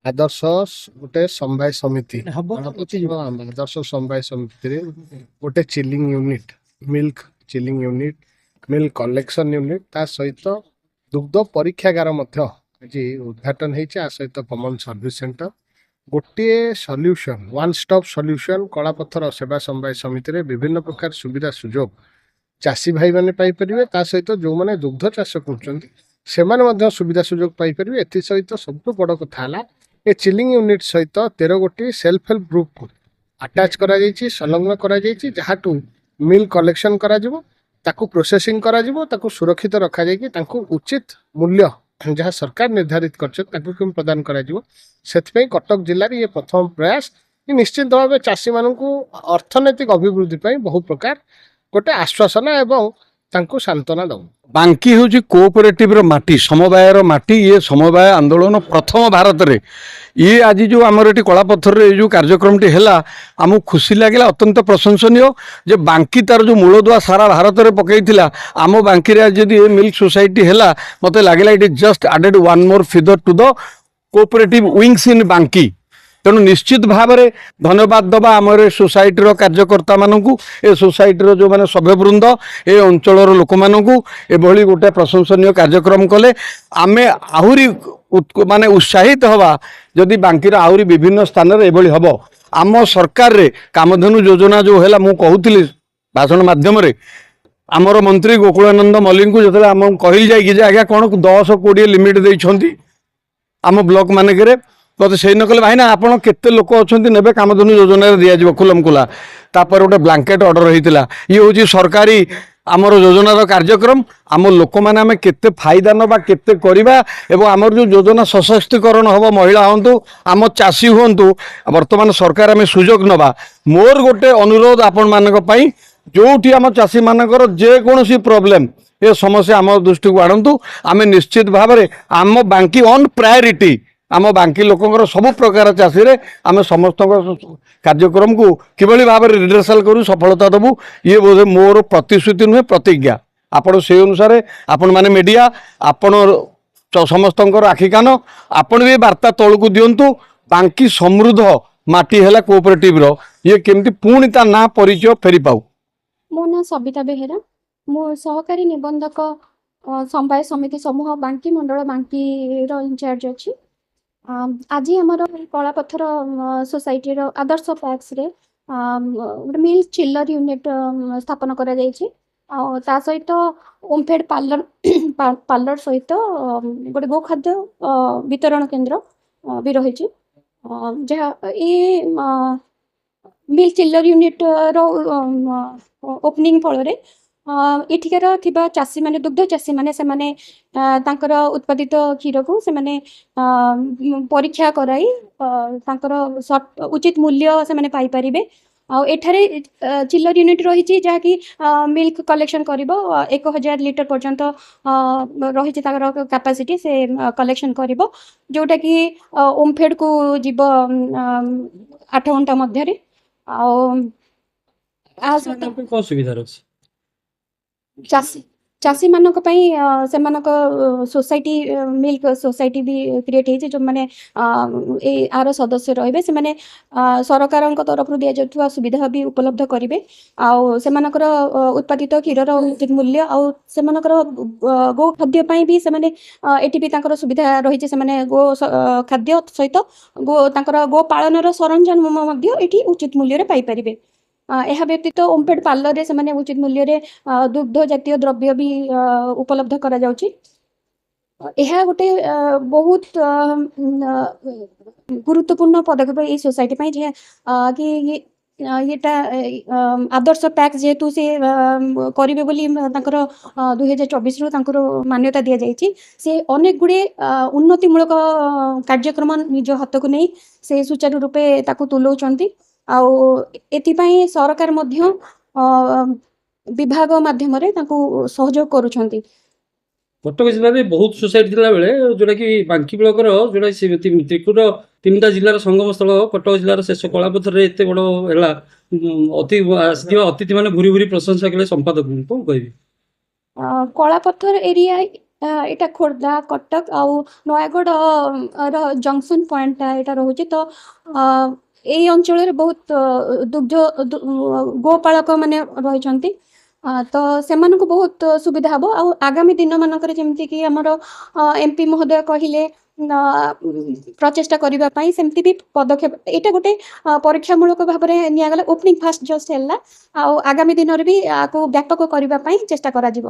आदर्श गोटे समवाय समिति आदर्श समवाय समिति गोटे chilling unit milk chilling unit milk collection unit ता सहित दुग्ध परीक्षागार आज उद्घाटन होती सहित कमन सर्विस सेंटर गोटे सल्यूशन वन स्टॉप सल्यूशन कलापथर सेवा समवाय समिति रे विभिन्न प्रकार सुविधा सुजोग चाषी भाई मैंने पाइपर ता सहित जो मैंने दुग्ध चाष कर सुविधा सुजोग पाइपर ए सहित सब बड़ कथा ए चिलिंग यूनिट सहित 13 गोटी सेल्फ हेल्प ग्रुप को अटैच करा संलग्न करा मिल कलेक्शन करा ताकू प्रोसेसिंग करा ताकू सुरक्षित रखा उचित मूल्य जहाँ सरकार निर्धारित कर प्रदान करा कटक जिले में ये प्रथम प्रयास निश्चित भाव चाषी मान अर्थनैतिक अभिवृद्धि बहु प्रकार गोटे आश्वासन एवं तांको सांत्वना दऊ बांकी हूँ कोऑपरेटिव माटी समवायर माटी ये समवाय आंदोलन प्रथम भारत रे ये आज जो आमर ये कलापथर रे जो कार्यक्रम टी है आमको खुशी लगे अत्यंत प्रशंसनीय जे बांकी तार जो मूलदुआ सारा भारत में पकई आम बांकी आज जदि मिल्क सोसाइटी है मत लगे it is just added one more feather to the cooperative wings in बांकी तेणु निश्चित भाव में धन्यवाद दबा आमर सोसाइटीर कार्यकर्ता मानू ए सोसाइटीर जो मैंने सभ्यवृंद ए अंचल लोक मानू एभली गोटे प्रशंसनीय कार्यक्रम कले आमे आहुरी माने उत्साहित हवा जदि बांकीर आहुरी विभिन्न स्थान में एभली हम आम सरकार रे कामधेनु योजना जो है मु कहूली भाषण माध्यम आमर मंत्री गोकुलानंद मल्लिक को जो आम कहल जाए आज्ञा कौन 10-20 लिमिट देइछंती आम ब्लॉक मानक मत से न कले भाई ना आपड़ केते लोक अच्छा ने कामधेनु योजना दिज्व खुलम खुला तापर गोटे ब्लांकेट ऑर्डर होता ये हूँ सरकारी आमर योजनार कार्यक्रम आम लोक मैंने आम केते फायदा नवा केते करवा एवं आमर जो योजना सशक्तिकरण हम महिला हूँ आम चाषी हूँ वर्तमान सरकार आम सुजोग नवा मोर गोटे अनुरोध आपण मानी जो आम चाषी मानकर जेकोसी प्रोब्लेम ये समस्या आम दृष्टि को आणतु आम निश्चित भाव में आम बांकी ऑन प्रायोरिटी आम बांकी लोकंर सब प्रकार चाषी रे आम समस्त कार्यक्रम को किभली भाव में रिहर्सल करूँ सफलता दबू ये बोधे मोर प्रतिश्रुति नुहे प्रतिज्ञा आपण से अनुसार आपण माने मीडिया आपण समस्त आखि कान आपण भी वार्ता तौल को दिंतु बांकी समृद्ध माटी है कोऑपरेटिव ये केमती पुणी ता ना परिचय फेरी पाऊ। मो ना सबिता बेहेरा मो सहकारी निबंधक समवाय समिति समूह बांकी मंडल बांकी इंचार्ज अच्छी आज आमर कलापथर सोसाइटी आदर्श पैक्स रे गोटे मिल्क चिल्लर यूनिट स्थापन करा जायछि ता सहित ओमफेड पार्लर पार्लर सहित गोटे गोखाद्य वितरण केन्द्र भी रही जहाँ ये मिल्क चिल्लर यूनिट रो ओपनिंग फल एठिकार थिबा चाषी माने दुग्ध चाषी माने से माने तांकर उत्पादित क्षीर को से माने परीक्षा कराई तांकर उचित मूल्य से माने पाई परिबे आ एठारे चिल्लर यूनिट रही जहाँकि मिल्क कलेक्शन करिबो 1000 लिटर पर्यंत रही कैपेसिटी से कलेक्शन करिबो जोटा कि ओमफेड को जीव 8 घंटा मध्य सुविधा चाषी चाषी मानक से सोसाइटी मिल्क सोसाइटी भी क्रिएट होती जो मैंने आर सदस्य रे से मैंने सरकार तरफ दि जाऊँ सुविधा भी उपलब्ध करेंगे से उत्पादित क्षीर उचित मूल्य से गो खाद्य भी से सुविधा रही से गो खाद्य सहित गो पालन सरंजाम उचित मूल्य पाइपर यह व्यतीत ओमफेड पार्लर रे से उचित मूल्य रे दुग्ध जातीय द्रव्य भी उपलब्ध करा जाउची यह गोटे बहुत गुरुत्वपूर्ण पदक्षेप ये सोसाइटी पाई जे कि येटा आदर्श पैक्स जेहेतु से करिवे बोली तांकर 2024 रु तांकर मान्यता दिया जायछि से अनेक गुडे उन्नतिमूलक कार्यक्रम निज हाथ को नहीं से सुचारू रूपे ताकू तुलौचंती एथिपाई सरकार मध्य विभाग माध्यम सहयोग करुछंती। कटक जिले में बहुत सोसाइटी थिला बेले जोटा कि बांकी ब्लॉक जोटा त्रिकुट 3टा जिलार संगम स्थल कटक जिलार शेष कलापथर एत बड़ है अतिथि मैंने भूरी भूरी प्रशंसा कले संपादक कौन कह कलापथर एरिया ଏଇଟା ଖୋର୍ଦ୍ଧା କଟକ ଆଉ ନୟାଗଡ଼ ର ଜଙ୍କସନ ପଏଣ୍ଟଟା ଏଇଟା ରହୁଛି। ତ ଏଇ ଅଞ୍ଚଳରେ ବହୁତ ଦୁଗ୍ଧ ଗୋପାଳକ ମାନେ ରହିଛନ୍ତି। ତ ସେମାନଙ୍କୁ ବହୁତ ସୁବିଧା ହେବ। ଆଉ ଆଗାମୀ ଦିନମାନଙ୍କରେ ଯେମିତିକି ଆମର MP ମହୋଦୟ କହିଲେ ପ୍ରଚେଷ୍ଟା କରିବା ପାଇଁ, ସେମିତି ବି ପଦକ୍ଷେପ ଏଇଟା ଗୋଟେ ପରୀକ୍ଷାମୂଳକ ଭାବରେ ନିଆଗଲା। ଓପନିଂ ଫାଷ୍ଟ ଜଷ୍ଟ ହେଲା, ଆଉ ଆଗାମୀ ଦିନରେ ବି ଆକୁ ବ୍ୟାପକ କରିବା ପାଇଁ ଚେଷ୍ଟା କରାଯିବ।